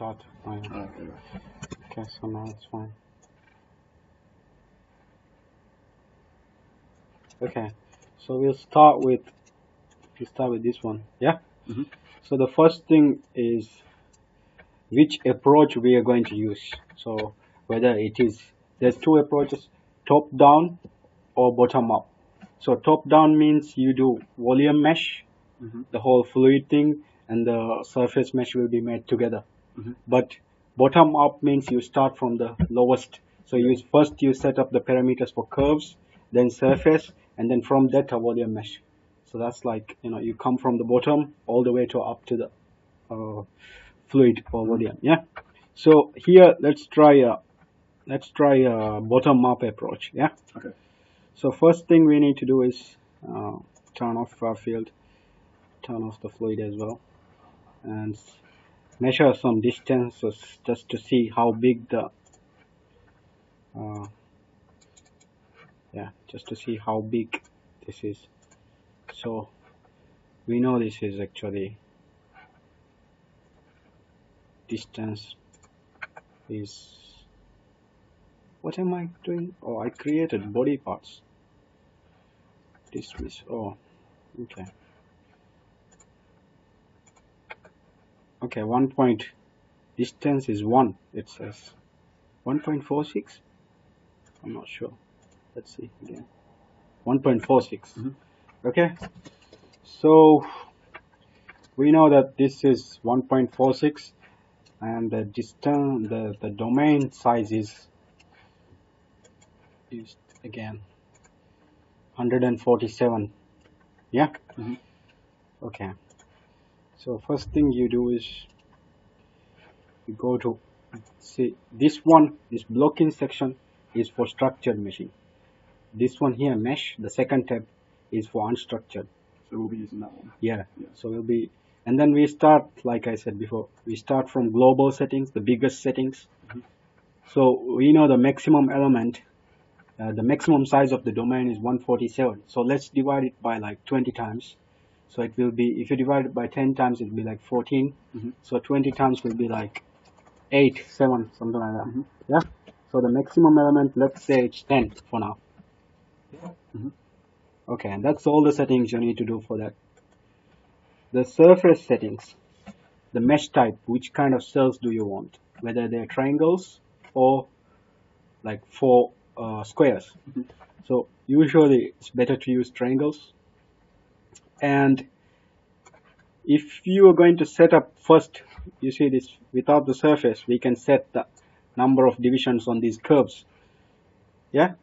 start. Okay, so now it's fine. Okay, so we'll start with this one. Yeah. So the first thing is which approach we are going to use. So whether there's two approaches, top down or bottom up. So top down means you do volume mesh, the whole fluid thing and the surface mesh will be made together. But bottom up means you start from the lowest. So first you set up the parameters for curves, then surface, and then from that a volume mesh. So that's like, you come from the bottom all the way to up to the fluid or volume. Yeah. So here let's try a bottom up approach. Yeah. Okay. So first thing we need to do is turn off Farfield, turn off the fluid as well, and measure some distances just to see how big the just to see how big this is. So we know this is actually distance is, what am I doing? Oh, I created body parts. Dismiss. Oh, okay. Okay, distance is 1. It says 1.46. I'm not sure. Let's see again. 1.46. Okay. So we know that this is 1.46, and the distance, the domain size is used again 147. Yeah. Okay. So first thing you do is you go to see this blocking section is for structured meshing. This one here, mesh, the second tab is for unstructured. So we'll be using that one. Yeah. So we'll be, and then we start, like I said before, we start from global settings, the biggest settings. So we know the maximum element, the maximum size of the domain is 147. So let's divide it by like 20 times. So it will be, if you divide it by 10 times, it will be like 14. So 20 times will be like 8, 7, something like that. Yeah. So the maximum element, let's say it's 10 for now. Okay, and that's all the settings you need to do for that. The surface settings, the mesh type, which kind of cells do you want? Whether they're triangles or like 4 squares. So usually it's better to use triangles. And if you are going to set up first, you see this, without the surface, we can set the number of divisions on these curves. Yeah.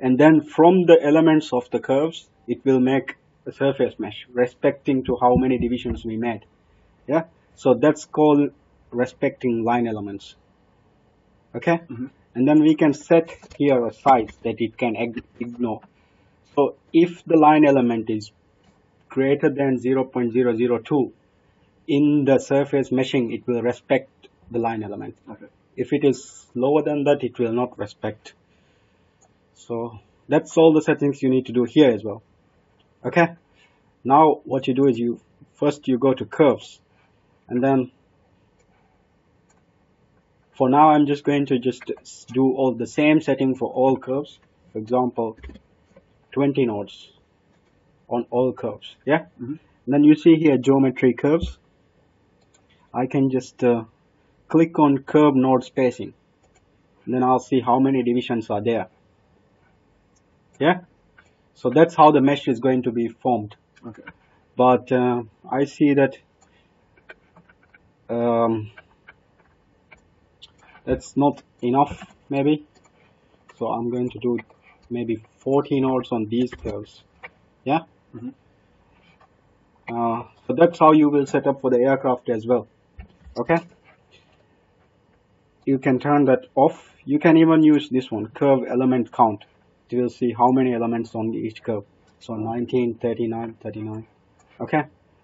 And then from the elements of the curves, it will make a surface mesh respecting to how many divisions we made. Yeah. So that's called respecting line elements. Okay. And then we can set here a size that it can ignore. So if the line element is greater than 0.002 in the surface meshing, it will respect the line element. Okay. If it is lower than that, it will not respect. So that's all the settings you need to do here as well. Okay. Now what you do is you go to curves, and then for now I'm just going to do all the same setting for all curves. For example, 20 nodes on all curves. Yeah. And then you see here geometry curves. I can just click on curve node spacing, and then I'll see how many divisions are there. Yeah. So that's how the mesh is going to be formed. Okay. But I see that that's not enough maybe. So I'm going to do maybe 40 nodes on these curves. Yeah. So that's how you will set up for the aircraft as well. Okay. You can turn that off. You can even use this one, curve element count. You will see how many elements on each curve. So 19, 39, 39. Okay.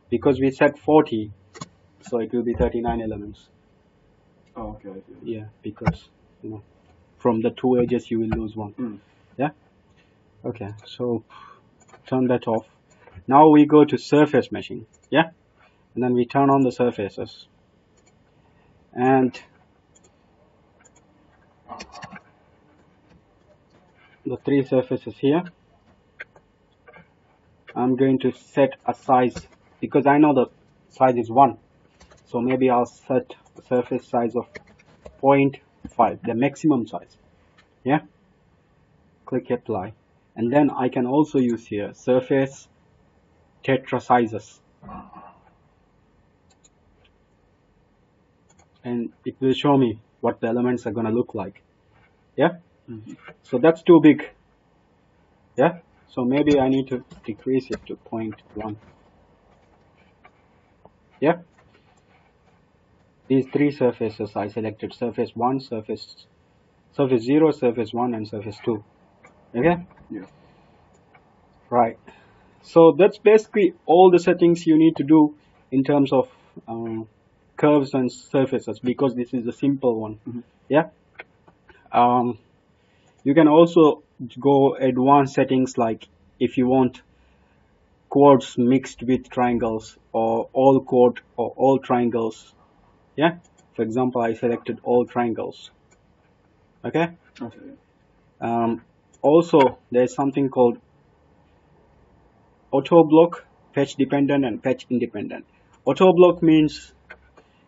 Because we set 40, so it will be 39 elements. Oh, okay. Yeah, because from the 2 edges you will lose 1. Yeah. Okay. So turn that off. Now we go to surface meshing. Yeah. And then we turn on the surfaces. and the three surfaces here. I'm going to set a size because I know the size is 1, so maybe I'll set a surface size of 0.5, the maximum size. Yeah, click apply, and then I can also use here surface tetra sizes, and it will show me what the elements are going to look like. Yeah, so that's too big. Yeah, so maybe I need to decrease it to 0.1. Yeah, these three surfaces I selected: surface 1, surface 0, surface 1, and surface 2. Okay? Yeah. Right. So that's basically all the settings you need to do in terms of curves and surfaces, because this is a simple one. Yeah. You can also go advanced settings, like if you want chords mixed with triangles, or all chord or all triangles. Yeah. For example, I selected all triangles. Okay. Okay. Also, there's something called auto block, patch dependent, and patch independent. Auto block means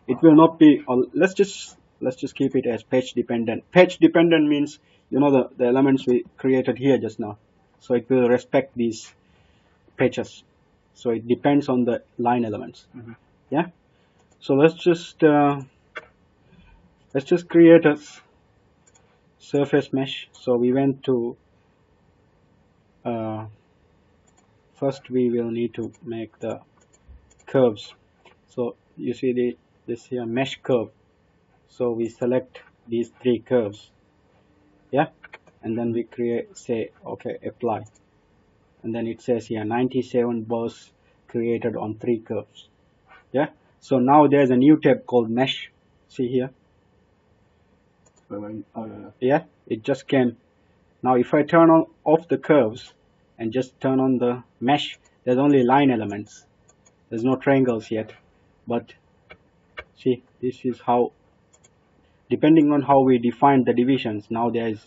it will not be, let's just keep it as patch dependent. Patch dependent means, you know, the elements we created here just now, so it will respect these patches, so it depends on the line elements. Yeah, so let's just create a surface mesh. So we went to first we will need to make the curves. So you see this here mesh curve, so we select these three curves. Yeah, and then we say okay, apply, and then it says here 97 bursts created on 3 curves. Yeah, so now there's a new tab called mesh. See here. Yeah, it just came. Now if I turn off the curves and just turn on the mesh, there's only line elements, there's no triangles yet. But see, this is how, depending on how we define the divisions, now there's,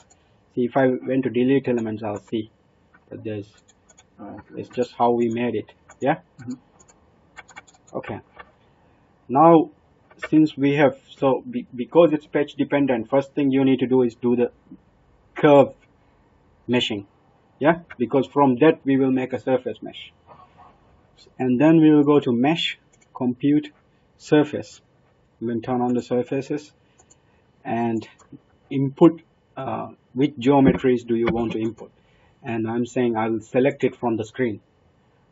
see, if I went to delete elements, I'll see that there's, it's just how we made it. Yeah. Okay, now since we have, so because it's patch dependent, first thing you need to do is do the curve meshing. Yeah, because from that we will make a surface mesh, and then we will go to mesh, compute surface. We will turn on the surfaces and input which geometries do you want to input, and I'm saying I will select it from the screen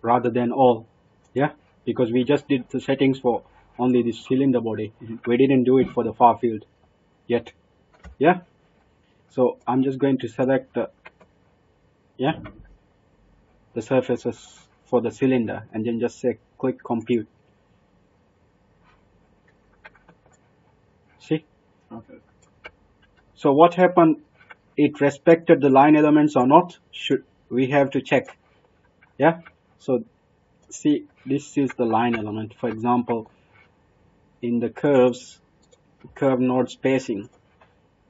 rather than all. Yeah, because we just did the settings for only this cylinder body. We didn't do it for the Farfield yet. Yeah, so I'm just going to select the surfaces for the cylinder, and then just say click compute. See? Okay. So what happened? It respected the line elements or not? We have to check. Yeah. So see, this is the line element. For example, in the curve node spacing,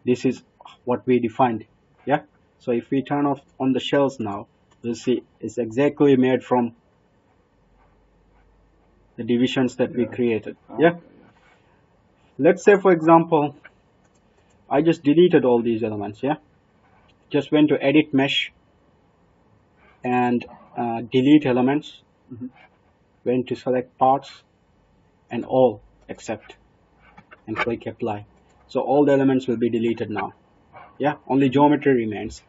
this is what we defined. Yeah. So if we turn off on the shells now, you'll see it's exactly made from the divisions that we created. Yeah. Let's say, for example, I just deleted all these elements. Yeah. Just went to edit mesh and delete elements. Went to select parts and all except, and click apply. So all the elements will be deleted now. Yeah, only geometry remains.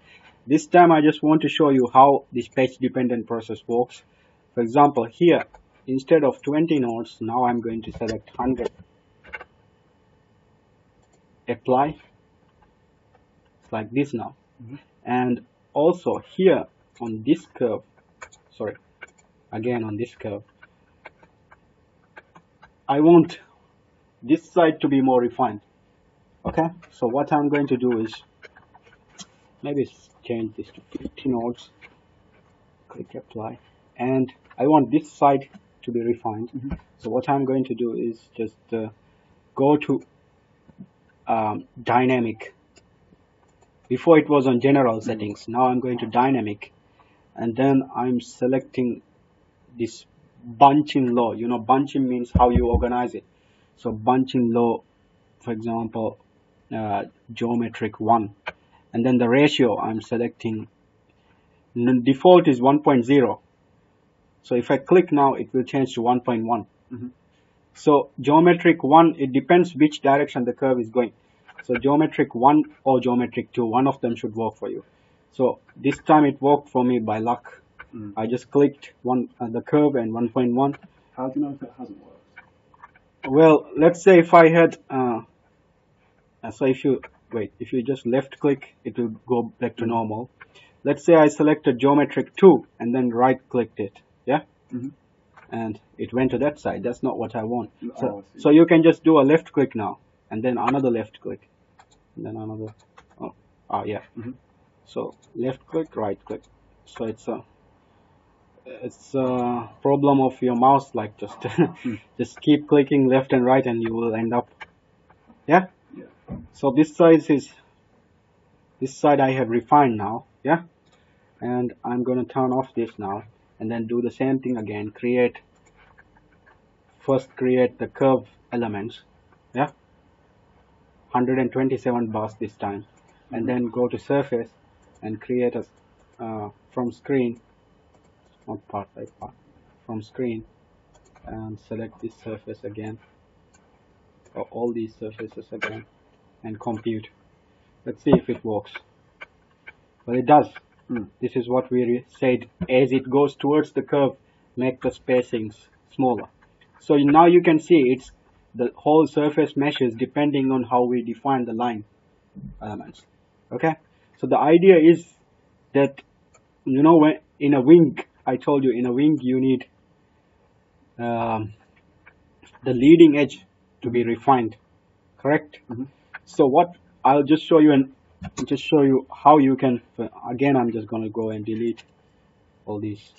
This time I just want to show you how this patch dependent process works. For example, here instead of 20 nodes, now I'm going to select 100. Apply. It's like this now. And also here on this curve, sorry, again on this curve, I want this side to be more refined. Okay, so what I'm going to do is maybe change this to 50 nodes, click apply, and I want this side to be refined. So what I'm going to do is just go to dynamic. Before it was on general settings. Now I'm going to dynamic, and then I'm selecting this bunching law. You know, bunching means how you organize it. So bunching law, for example, geometric 1, and then the ratio I'm selecting. Default is 1.0. So if I click now, it will change to 1.1. So geometric 1, it depends which direction the curve is going. So geometric 1 or geometric 2, one of them should work for you. So this time it worked for me by luck. I just clicked the curve and 1.1. How do you know if it hasn't worked? Well, let's say if I had, so if you just left click, it will go back to normal. Let's say I selected geometric 2 and then right clicked it, yeah? And it went to that side. That's not what I want. So you can just do a left click now, and then another left click, and then another, yeah. So left click, right click. So it's a problem of your mouse, like just keep clicking left and right and you will end up, yeah? So this side I have refined now, yeah? And I'm going to turn off this now, and then do the same thing again. First create the curve elements, yeah? 127 bars this time, and then go to surface and create a from screen, not part by part, from screen, and select this surface again, or all these surfaces again, and compute. Let's see if it works. Well, it does. This is what we said. As it goes towards the curve, make the spacings smaller. So now you can see it's the whole surface meshes depending on how we define the line elements. Okay. So the idea is that, you know, when in a wing, I told you in a wing you need the leading edge to be refined, correct? So what I'll just show you how you can. Again, I'm just going to go and delete all these.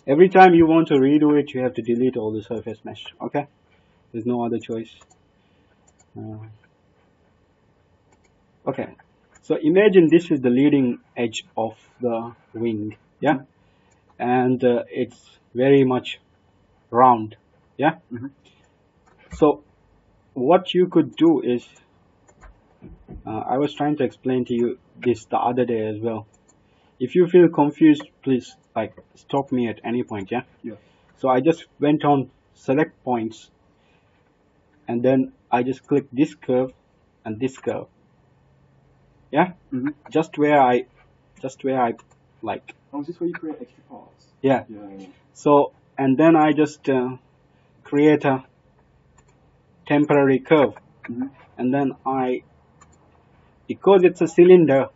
Every time you want to redo it, you have to delete all the surface mesh. Okay, there's no other choice. Okay, so imagine this is the leading edge of the wing, yeah, and it's very much round, yeah. So what you could do is, I was trying to explain to you this the other day as well. If you feel confused, please stop me at any point, yeah? So I just went on select points, and then I just clicked this curve and this curve, yeah? Just where I like. Oh, is this where you create extra parts? Yeah. So, and then I just create a temporary curve, and then because it's a cylinder,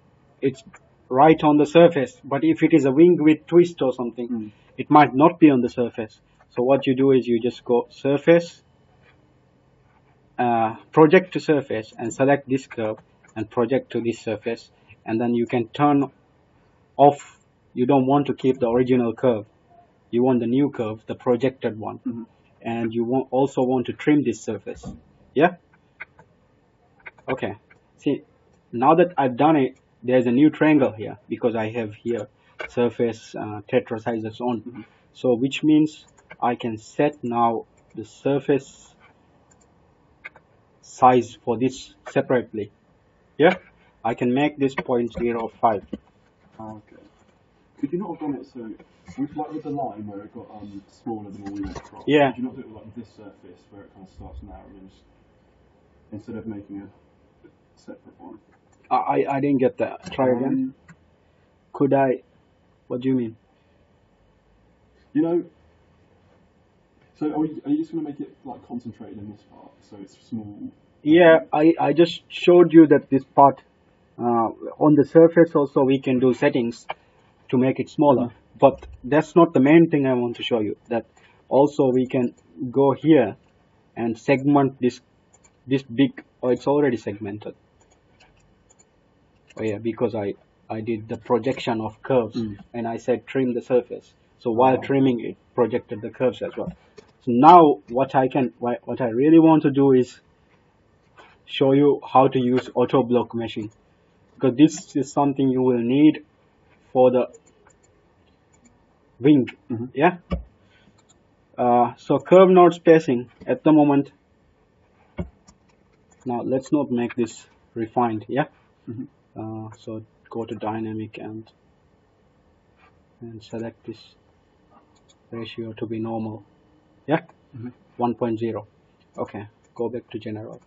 it's right on the surface. But if it is a wing with twist or something, it might not be on the surface. So what you do is you just go surface, project to surface, and select this curve and project to this surface, and then you can turn off. You don't want to keep the original curve. You want the new curve, the projected one, and you also want to trim this surface. Yeah. Okay. See. Now that I've done it, there's a new triangle here because I have here surface tetrasizers on. So which means I can set now the surface size for this separately. Yeah, I can make this 0.05. Okay. Could you not have done it so with the line where it got smaller the more we went across? Yeah. Could you not do it with like this surface where it kind of starts narrowing instead of making a separate one? I didn't get that. Try again. Could I? What do you mean? You know, so are you just going to make it like concentrated in this part so it's small? Yeah, I just showed you that this part on the surface also we can do settings to make it smaller, but that's not the main thing I want to show you. That also we can go here and segment this big. Oh, it's already segmented. Oh yeah, because I did the projection of curves and I said trim the surface. So while trimming it projected the curves as well. So now what I really want to do is show you how to use auto block meshing, because this is something you will need for the wing. Yeah. So curve node spacing at the moment. Now let's not make this refined. Yeah. So go to dynamic and select this ratio to be normal. Yeah. 1.0. Okay, go back to general,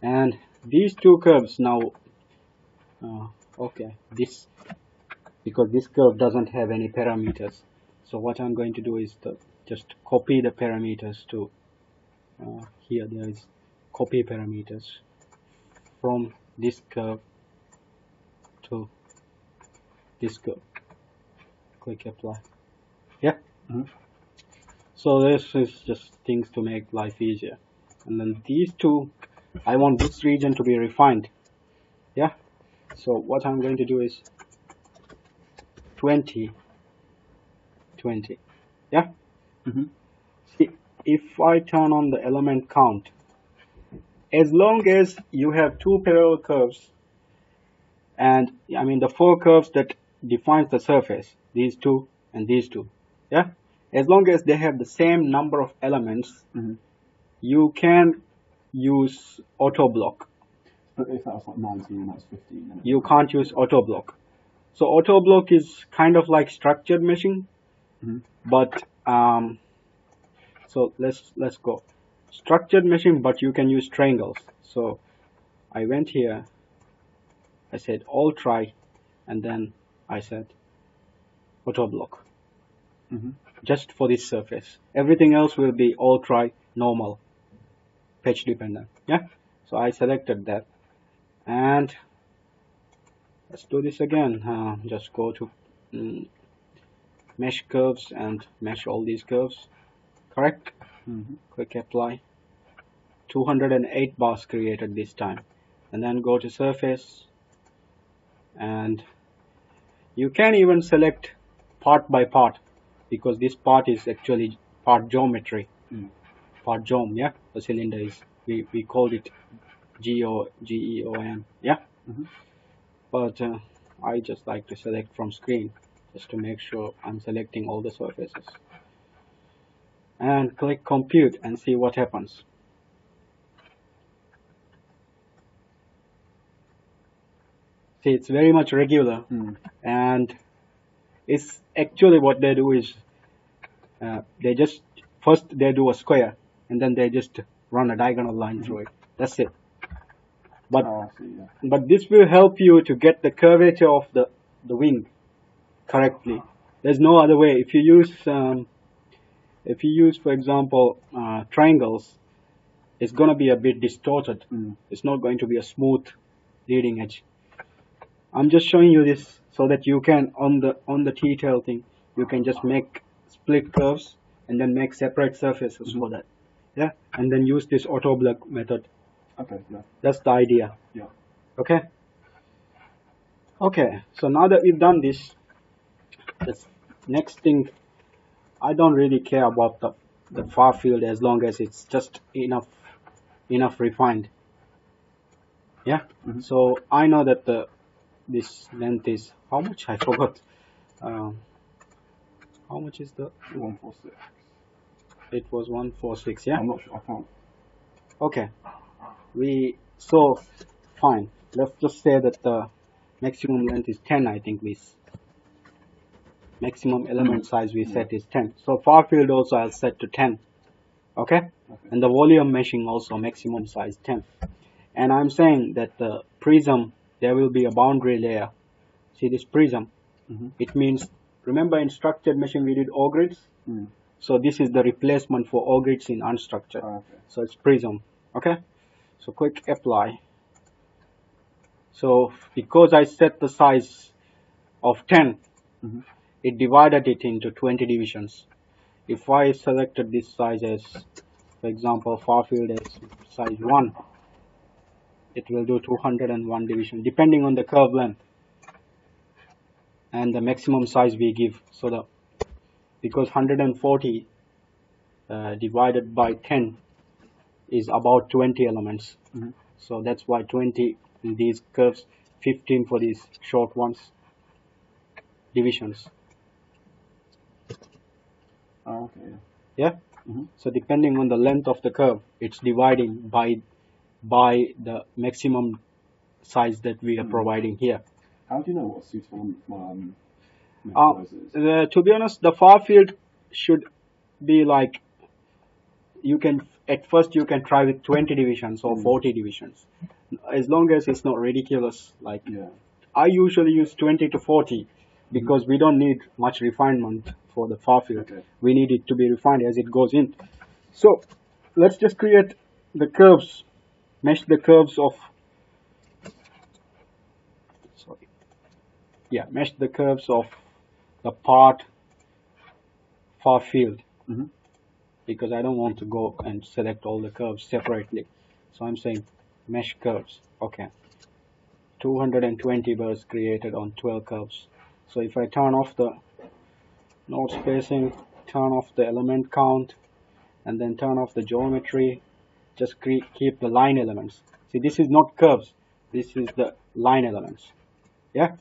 and these two curves now. Okay, this, because this curve doesn't have any parameters, so what I'm going to do is just copy the parameters to here. There is copy parameters from this curve to this curve. Click apply. Yeah. So this is just things to make life easier. And then these two, I want this region to be refined. Yeah. So what I'm going to do is 20, 20. Yeah. See, if I turn on the element count, as long as you have two parallel curves, and I mean the four curves that defines the surface, these two and these two. Yeah. As long as they have the same number of elements, you can use auto block. But if that was like 19 and that's 15, then you can't use auto block. So auto block is kind of like structured meshing, but so let's go structured meshing, but you can use triangles. So I went here, I said all try, and then I said auto block. Just for this surface. Everything else will be all try normal, pitch dependent. Yeah. So I selected that, and let's do this again. Just go to mesh curves and mesh all these curves. Correct. Click apply. 208 bars created this time, and then go to surface, and you can even select part by part, because this part is actually part geometry. Part geom. Yeah. The cylinder is, we called it GEOM. Yeah. But I just like to select from screen just to make sure I'm selecting all the surfaces, and click compute and see what happens. See, it's very much regular, and it's actually what they do is they just first they do a square, and then they just run a diagonal line through it. That's it. But but this will help you to get the curvature of the wing correctly. There's no other way. If you use for example triangles, it's gonna be a bit distorted. It's not going to be a smooth leading edge. I'm just showing you this so that you can on the T-tail thing, you can just make split curves and then make separate surfaces for that. Yeah, and then use this auto block method. Okay, yeah. That's the idea. Yeah. Okay. Okay, so now that we've done this, this next thing, I don't really care about the far field as long as it's just enough refined. Yeah. So I know that this length is how much? I forgot. How much is the 146? It was 146. Yeah. I'm not sure. I can't. Okay. So fine. Let's just say that the maximum length is 10. I think maximum element size we set is 10. So far field also I'll set to 10. Okay. And the volume meshing also maximum size 10. And I'm saying that the prism, there will be a boundary layer. See this prism? It means, remember in structured meshing we did O grids? So this is the replacement for O grids in unstructured. So it's prism. Okay. So click apply. So because I set the size of 10, it divided it into 20 divisions. If I selected this size as, for example, Farfield as size 1, it will do 201 division depending on the curve length and the maximum size we give. So because 140 divided by 10 is about 20 elements. So that's why 20 in these curves, 15 for these short ones, divisions. Oh, okay. Yeah. So depending on the length of the curve, it's dividing by the maximum size that we are providing here. How do you know what a suitable mesh is? To be honest, the Farfield should be like, you can at first you can try with 20 divisions or 40 divisions, as long as it's not ridiculous. Like, I usually use 20 to 40 because we don't need much refinement for the Farfield. We need it to be refined as it goes in. So let's just create the curves, mesh the curves of, mesh the curves of the part Farfield, because I don't want to go and select all the curves separately. So I'm saying mesh curves. Okay, 220 was created on 12 curves. So if I turn off the node spacing, turn off the element count, and then turn off the geometry, just keep the line elements. See, this is not curves, this is the line elements. Yeah.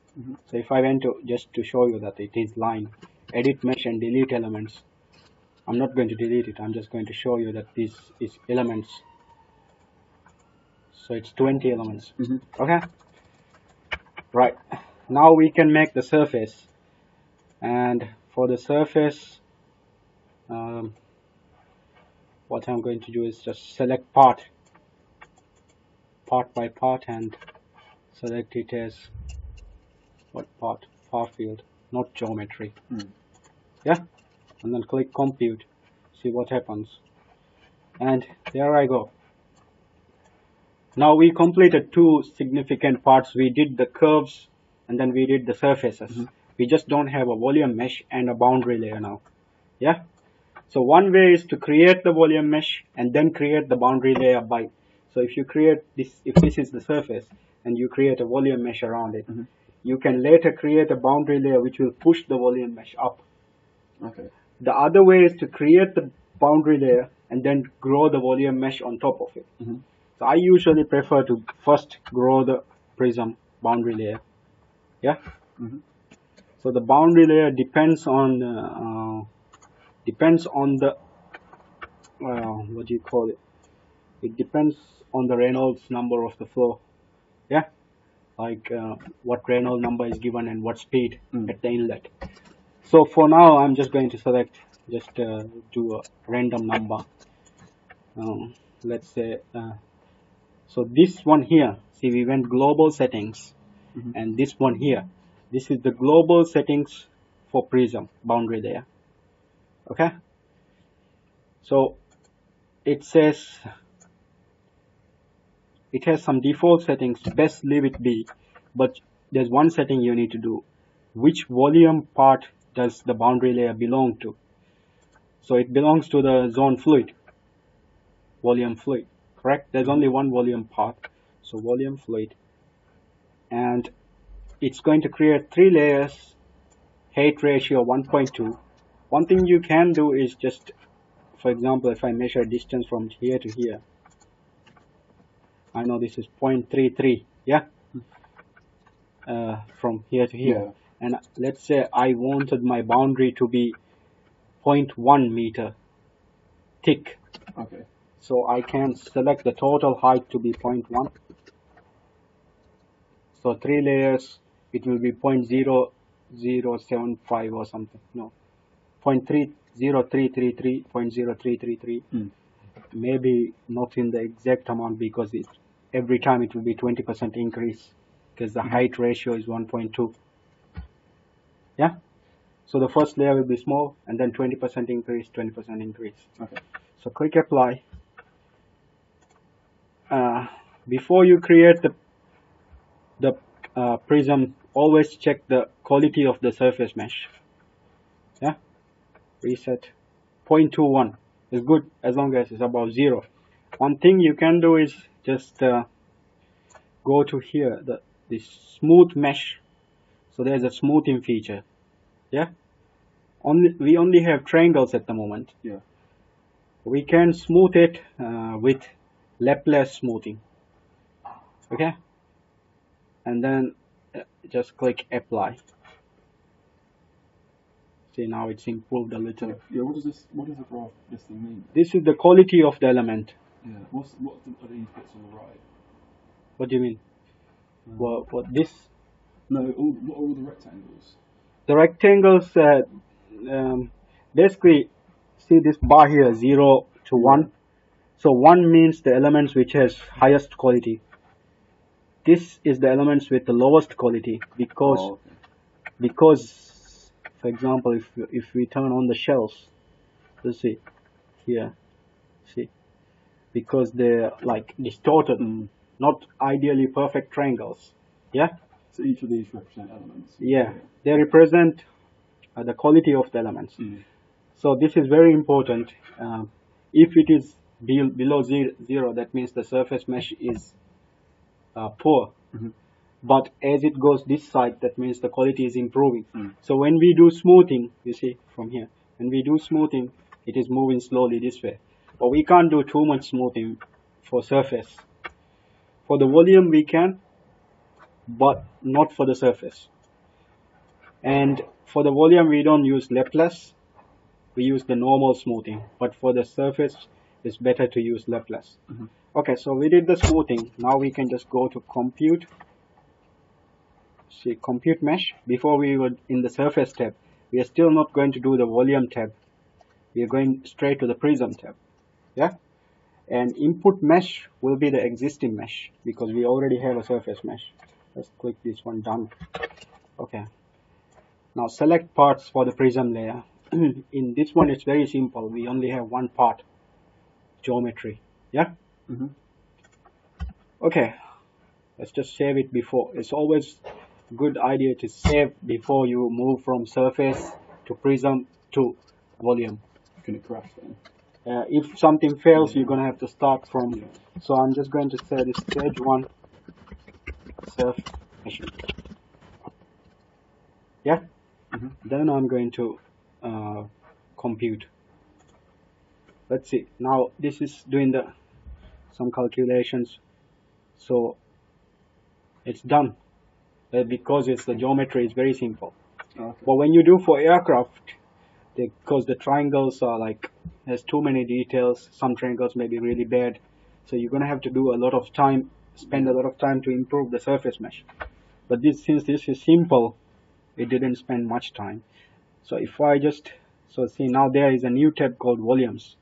So if I went to, just to show you that it is line, edit mesh and delete elements. I'm not going to delete it, I'm just going to show you that this is elements. So it's 20 elements. Okay. Right. Now we can make the surface. And for the surface, what I'm going to do is just select part by part and select it as what part? Farfield, not geometry. Yeah, and then click compute, see what happens, and there I go. Now we completed two significant parts. We did the curves and then we did the surfaces. We just don't have a volume mesh and a boundary layer now. Yeah. So one way is to create the volume mesh and then create the boundary layer by. So if you create this, if this is the surface and you create a volume mesh around it, you can later create a boundary layer which will push the volume mesh up. Okay. The other way is to create the boundary layer and then grow the volume mesh on top of it. So I usually prefer to first grow the prism boundary layer. Yeah. So the boundary layer depends on the what do you call it? It depends on the Reynolds number of the flow. Yeah. Like what Reynolds number is given and what speed at the inlet. So for now, I'm just going to select, just do a random number. Let's say, so this one here, see, we went global settings, and this one here, this is the global settings for prism boundary layer. Okay. So it says it has some default settings, best leave it be, but there's one setting you need to do. Which volume part does the boundary layer belong to? So it belongs to the zone fluid, volume fluid, correct? There's only one volume part, so volume fluid, and it's going to create 3 layers, height ratio 1.2. One thing you can do is just, for example, if I measure distance from here to here, I know this is 0.33, yeah, from here to here, and let's say I wanted my boundary to be 0.1 meter thick. Okay. So I can select the total height to be 0.1. So 3 layers, it will be 0.0075 or something. No, 0.30333, 0.0333. Maybe not in the exact amount because every time it will be 20% increase because the height ratio is 1.2. Yeah. So the first layer will be small and then 20% increase, 20% increase. Okay. So click apply. Before you create the prism, always check the quality of the surface mesh. Yeah. Reset. 0.21 is good as long as it's above 0. One thing you can do is just go to here, this smooth mesh. So there's a smoothing feature. Yeah. We only have triangles at the moment. Yeah. We can smooth it with Laplace smoothing. Okay, and then just click apply. See, now it's improved a little. Yeah. What does the graph this thing mean? This is the quality of the element. Yeah. What are these bits on the right? What do you mean? What this? No. What are all the rectangles? The rectangles, basically, see this bar here, 0 to 1. So 1 means the elements which has highest quality. This is the elements with the lowest quality because for example, if we turn on the shells, let's see here, see, because they're like distorted, not ideally perfect triangles. Yeah. So each of these represent elements. Yeah, they represent the quality of the elements. So this is very important. If it is below 0, that means the surface mesh is poor. But as it goes this side, that means the quality is improving. So when we do smoothing, you see from here, when we do smoothing, it is moving slowly this way. But we can't do too much smoothing for surface. For the volume we can, but not for the surface. And for the volume we don't use Laplace, we use the normal smoothing. But for the surface, it's better to use Laplace. Okay, so we did the smoothing. Now we can just go to compute. See, compute mesh. Before we were in the surface tab, we are still not going to do the volume tab. We are going straight to the prism tab. Yeah. And input mesh will be the existing mesh because we already have a surface mesh. Let's click this one, done. Okay. Now select parts for the prism layer. In this one, it's very simple. We only have one part, geometry. Yeah. Okay. Let's just save it before. It's always a good idea to save before you move from surface to prism to volume. Can it crash then? If something fails, you're gonna have to start from. So I'm just going to say this stage 1 surf machine. Yeah. Then I'm going to compute. Let's see. Now this is doing some calculations. So it's done because it's the geometry is very simple. But when you do for aircraft, because the triangles are like there's too many details, some triangles may be really bad, so you're gonna have to do a lot of time, spend a lot of time to improve the surface mesh. But since this is simple, it didn't spend much time. So if I just see, now there is a new tab called volumes.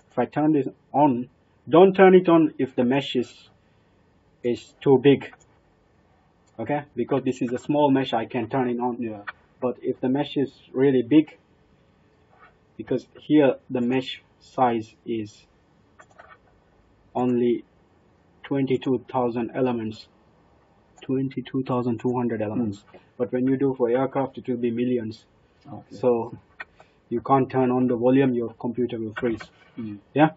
If I turn this on, don't turn it on if the mesh is too big. Okay, because this is a small mesh, I can turn it on. But if the mesh is really big, because here the mesh size is only 22,000 elements, 22,200 elements. But when you do for aircraft, it will be millions. So you can't turn on the volume, your computer will freeze. Yeah.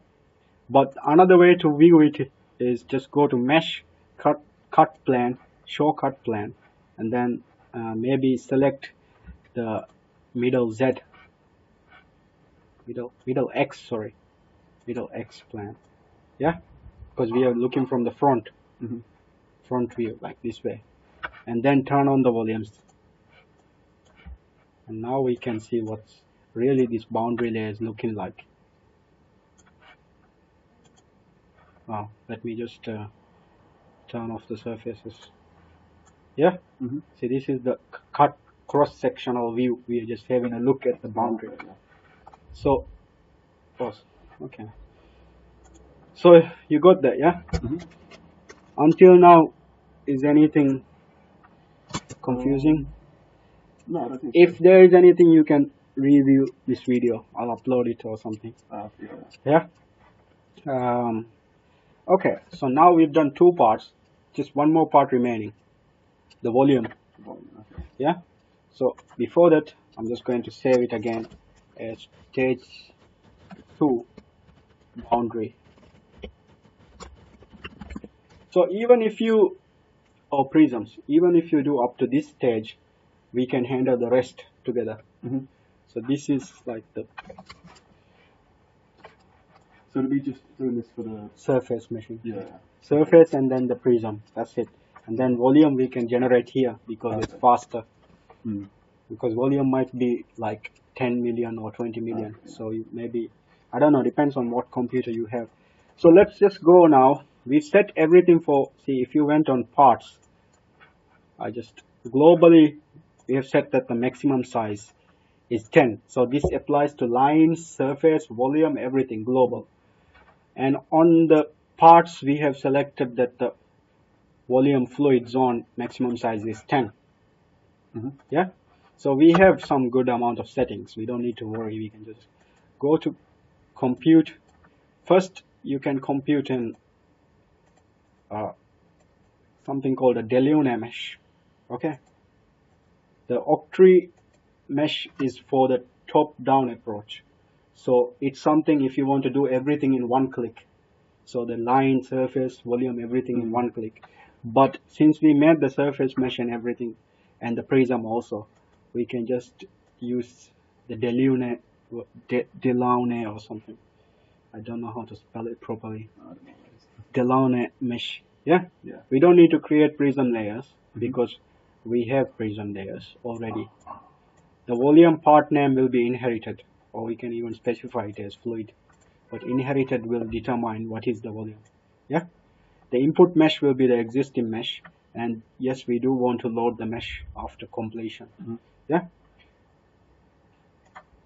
But another way to view it is just go to mesh, cut plan, show cut plan, and then maybe select the middle Z, middle X plan. Yeah, because we are looking from the front, front view like this way, and then turn on the volumes. And now we can see what's really this boundary layer is looking like. Wow, let me just turn off the surfaces. Yeah. See, this is the cut cross-sectional view. We are just having a look at the boundary. So, okay. So you got that, yeah? Until now, is anything confusing? No, I don't think If there is anything, you can review this video. I'll upload it or something. Yeah. Okay, so now we've done 2 parts. Just one more part remaining, the volume. Yeah. So before that, I'm just going to save it again as stage 2 boundary. So even if you, or prisms, even if you do up to this stage, we can handle the rest together. So this is like the. So to be just doing this for the surface meshing. Yeah. surface and then the prism. That's it. And then volume we can generate here because it's faster. Because volume might be like 10 million or 20 million. So maybe, I don't know, depends on what computer you have. So let's just go now. We set everything for, see, if you went on parts, globally, we have set that the maximum size is 10. So this applies to lines, surface, volume, everything, global. And on the parts, we have selected that the volume fluid zone maximum size is 10. Yeah. So we have some good amount of settings. We don't need to worry. We can just go to compute. First, you can compute in something called a Deluna mesh. Okay. The octree mesh is for the top-down approach. So it's something if you want to do everything in one click. So the line, surface, volume, everything in one click. But since we made the surface mesh and everything, and the prism also, we can just use the Deluna or something. I don't know how to spell it properly. Deluna mesh. Yeah? We don't need to create prism layers because we have prism layers already. The volume part name will be inherited, or we can even specify it as fluid. But inherited will determine what is the volume. Yeah? The input mesh will be the existing mesh. And yes, we do want to load the mesh after completion. Yeah?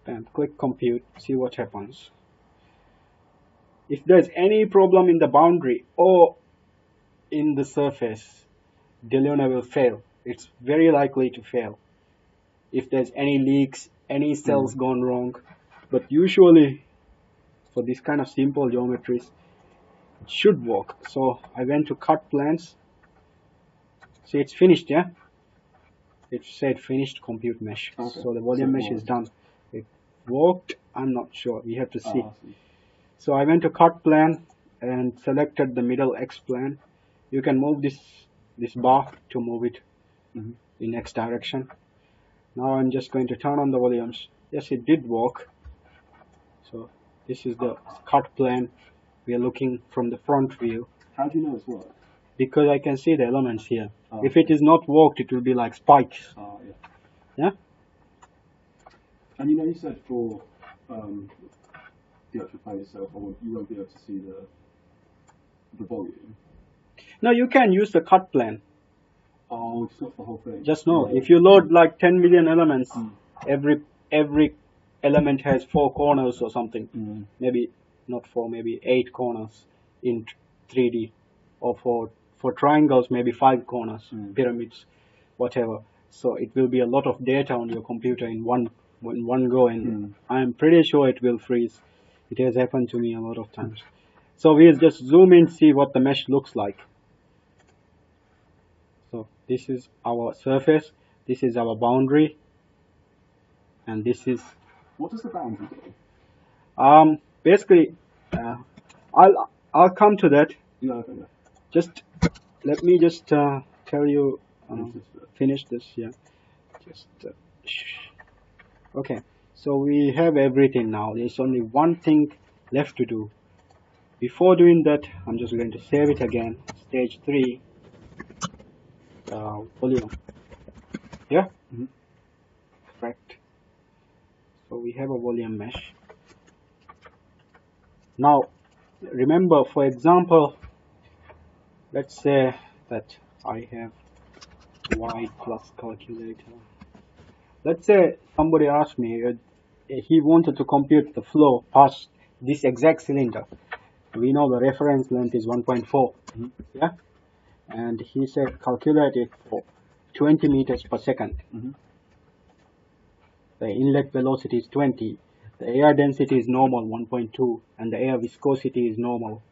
And click compute, see what happens. If there's any problem in the boundary or in the surface, Deluna will fail. It's very likely to fail. If there's any leaks, any cells gone wrong. But usually, for this kind of simple geometries, it should work. So I went to cut plans. See, it's finished, yeah? It said finished compute mesh. So the volume mesh is done. It worked, I'm not sure. We have to see. So I went to cut plan and selected the middle X plan. You can move this bar to move it in X direction. Now I'm just going to turn on the volumes. Yes, it did work. So this is the cut plan. We are looking from the front view. How do you know it's worked? Because I can see the elements here. If it is not worked, it will be like spikes. Yeah? And you said for the actual plane itself, you won't be able to see the volume. No, you can use the cut plan. Oh, just not the whole thing. Just no. If you load like 10 million elements, every element has 4 corners or something. Maybe not 4, maybe 8 corners in 3D. Or for triangles, maybe 5 corners, pyramids, whatever. So it will be a lot of data on your computer in one go, and I'm pretty sure it will freeze. It has happened to me a lot of times. So we'll just zoom in, see what the mesh looks like. So this is our surface, this is our boundary, and this is... What does the boundary do? Basically, I'll come to that. Just let me just tell you, finish this, yeah. Okay, so we have everything now. There's only one thing left to do. Before doing that, I'm just going to save it again. Stage 3, volume. Yeah? Correct. So we have a volume mesh. Now, remember, for example, let's say that I have y plus calculator. Let's say somebody asked me, he wanted to compute the flow past this exact cylinder. We know the reference length is 1.4, yeah? And he said calculate it for 20 meters per second. The inlet velocity is 20. The air density is normal, 1.2, and the air viscosity is normal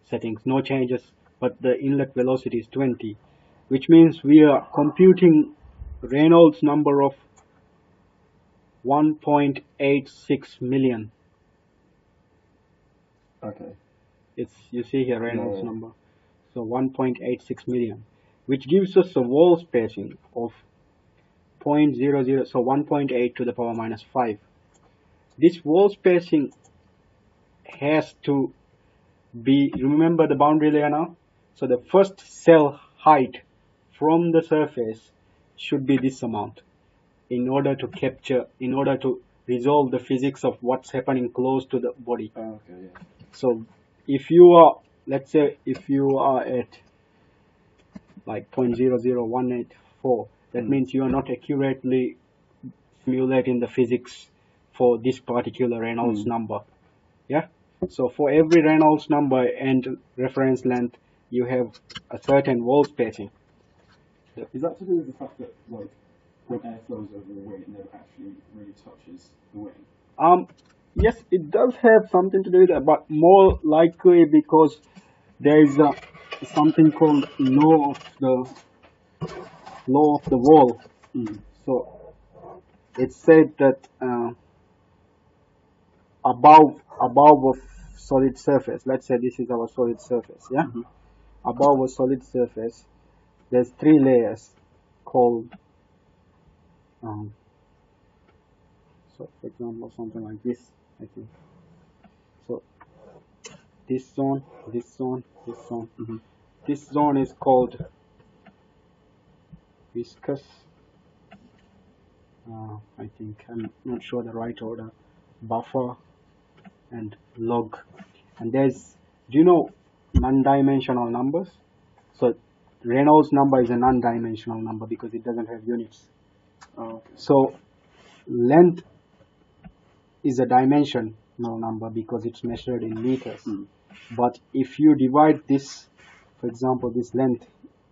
settings, no changes, but the inlet velocity is 20, which means we are computing Reynolds number of 1.86 million. Okay. You see here Reynolds number. So 1.86 million, which gives us a wall spacing of 0.00, so 1.8 to the power minus 5. This wall spacing has to be, remember the boundary layer now? So the first cell height from the surface should be this amount in order to resolve the physics of what's happening close to the body. Okay, yeah. So if you are, let's say, if you are at like 0.00184, that means you are not accurately simulating the physics for this particular Reynolds number. Yeah. So for every Reynolds number and reference length, you have a certain wall spacing. Is that to do with the fact that, like, when air flows over the wing, it never actually really touches the wing? Yes, it does have something to do with that, but more likely because there is something called law of the wall. So it's said that above a solid surface, let's say this is our solid surface, yeah. Above a solid surface, there's 3 layers called. So, for example, something like this, I think. So, this zone, this zone, this zone. This zone is called viscous. I think, I'm not sure the right order. Buffer and log. And there's, do you know non-dimensional numbers? So, Reynolds number is a non-dimensional number because it doesn't have units. Okay. So, length is a dimensional number because it's measured in meters. But if you divide this, for example, this length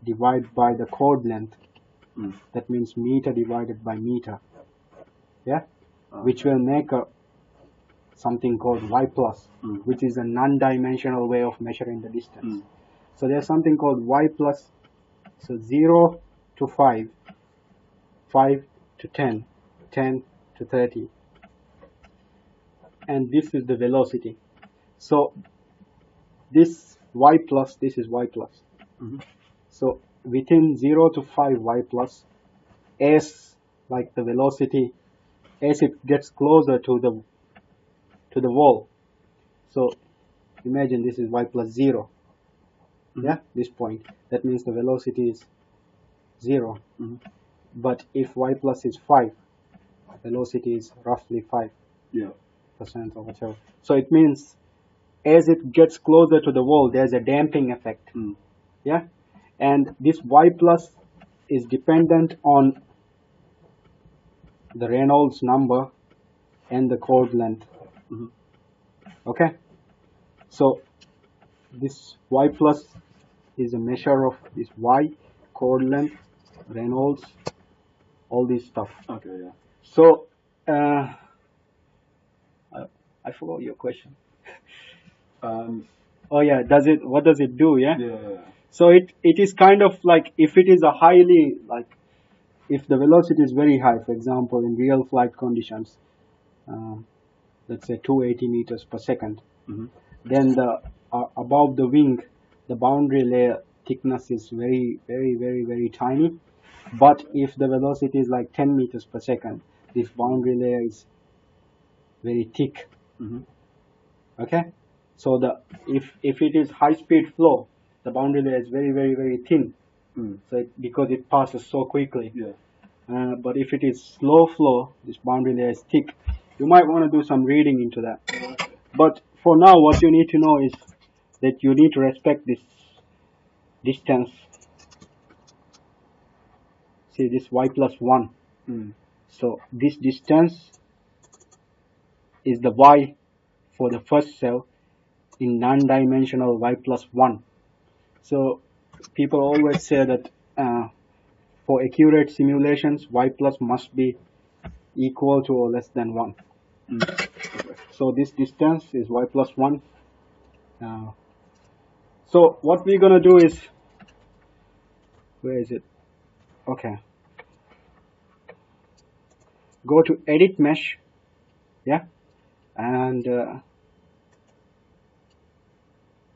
divide by the chord length, that means meter divided by meter, yeah, which will make something called y plus, which is a non-dimensional way of measuring the distance. So there's something called y plus. So 0 to 5, 5 to 10, 10 to 30. And this is the velocity. So this y plus, this is y plus. So within 0 to 5 y plus, as like the velocity, as it gets closer to the wall. So imagine this is y plus 0. Yeah, this point. That means the velocity is 0. But if y plus is 5, velocity is roughly 5%, or whatever. So it means as it gets closer to the wall, there's a damping effect. Yeah, and this y plus is dependent on the Reynolds number and the chord length. Okay, so this y plus is a measure of this y, chord length, Reynolds, all this stuff. Okay, yeah. So I forgot your question. Oh yeah, what does it do? Yeah. Yeah. So it is kind of like, if it is a highly, like, if the velocity is very high, for example, in real flight conditions, let's say 280 meters per second, then the above the wing, the boundary layer thickness is very, very, very, very tiny. But if the velocity is like 10 meters per second, this boundary layer is very thick. Okay, so if it is high speed flow, the boundary layer is very, very, very thin. So because it passes so quickly. But if it is slow flow, this boundary layer is thick. You might want to do some reading into that. But for now, what you need to know is that you need to respect this distance. See, this y plus 1. So this distance is the y for the first cell in non-dimensional y plus 1. So people always say that for accurate simulations, y plus must be equal to or less than 1. So this distance is y plus 1. So what we're going to do is, where is it? Okay. Go to edit mesh, yeah, and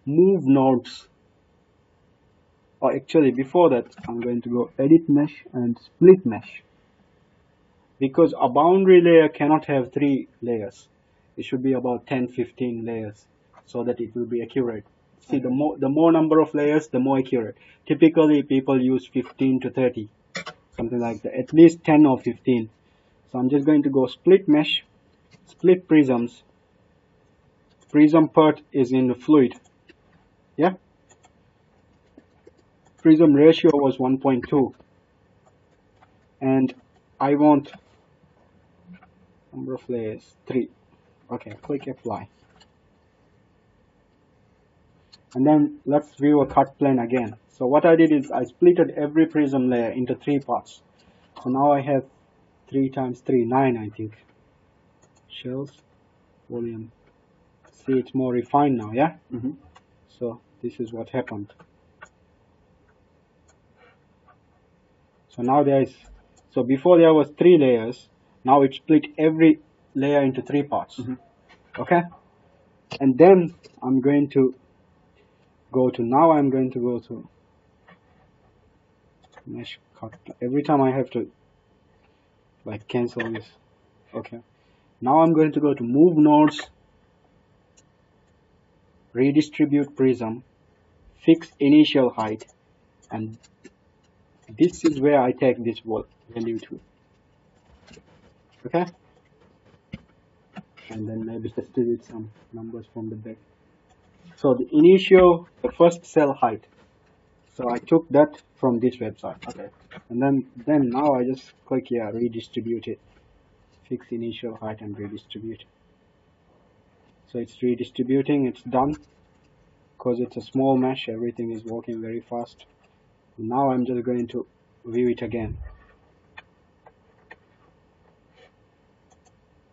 move nodes. Or actually, before that, I'm going to go edit mesh and split mesh. Because a boundary layer cannot have 3 layers. It should be about 10-15 layers so that it will be accurate. See, the more number of layers, the more accurate. Typically, people use 15 to 30, something like that. At least 10 or 15. So I'm just going to go split mesh, split prisms. Prism part is in the fluid. Yeah. Prism ratio was 1.2. And I want number of layers 3. Okay, click apply. And then let's view a cut plane again. So what I did is I splitted every prism layer into 3 parts. So now I have 3 times 3, 9 I think. Shells, volume. See, it's more refined now, yeah? So this is what happened. So now so before there was 3 layers, now it split every layer into 3 parts. Okay? And then I'm going to go to mesh cut. Every time I have to like cancel this. Okay. Now I'm going to go to move nodes, redistribute prism, fix initial height, and this is where I take this value to. Okay? And then maybe just delete some numbers from the back. So the first cell height. So I took that from this website. Okay. And then now I just click here, redistribute it. Fix initial height and redistribute. So it's redistributing, it's done. Because it's a small mesh, everything is working very fast. Now I'm just going to view it again.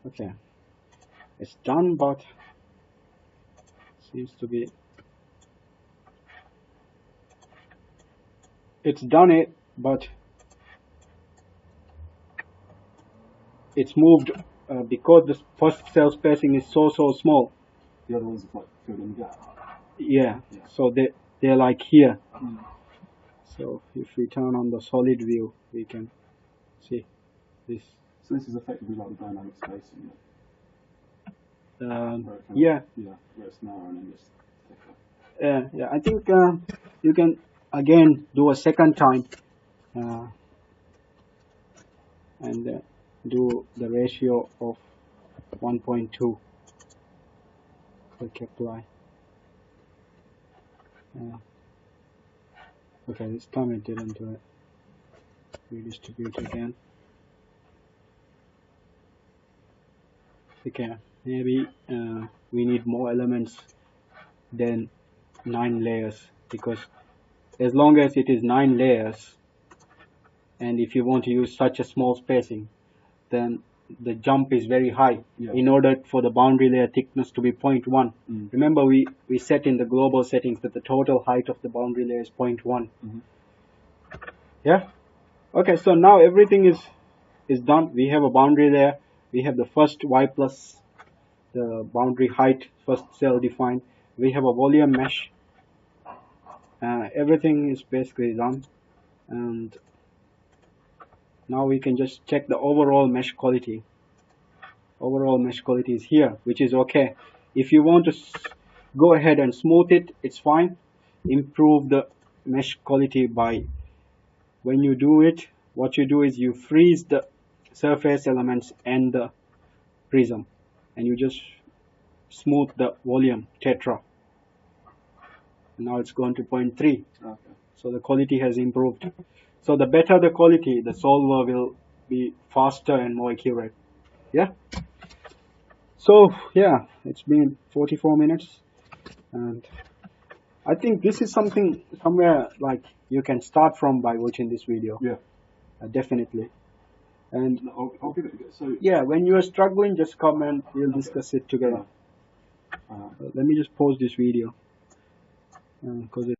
Okay. It's done, but seems to be it's done it, but it's moved because the first cell spacing is so small. The other ones are like filled in the gap. Yeah. So they're like here. So if we turn on the solid view, we can see this. So this is effectively like the dynamic spacing. Yeah. Where it's narrow and then just thicker. Yeah. I think you can again do a second time and do the ratio of 1.2. Click apply. Okay, this time it didn't do it. Redistribute again. Okay, maybe we need more elements than 9 layers, because as long as it is 9 layers, and if you want to use such a small spacing, then the jump is very high. In order for the boundary layer thickness to be 0.1. Remember we set in the global settings that the total height of the boundary layer is 0.1. Yeah. Okay, so now everything is done. We have a boundary layer. We have the first Y plus the boundary height, first cell defined. We have a volume mesh. Everything is basically done, and now we can just check the overall mesh quality. Overall mesh quality is here, which is okay. If you want to go ahead and smooth it, it's fine. Improve the mesh quality by, when you do it, what you do is you freeze the surface elements and the prism, and you just smooth the volume tetra. Now it's gone to 0.3. Okay. So the quality has improved. So the better the quality, the solver will be faster and more accurate. Yeah. So yeah, it's been 44 minutes, and I think this is something somewhere like you can start from by watching this video. Yeah. Definitely. And I'll give it a go. So yeah, when you are struggling, just comment. We'll discuss it together. Let me just pause this video because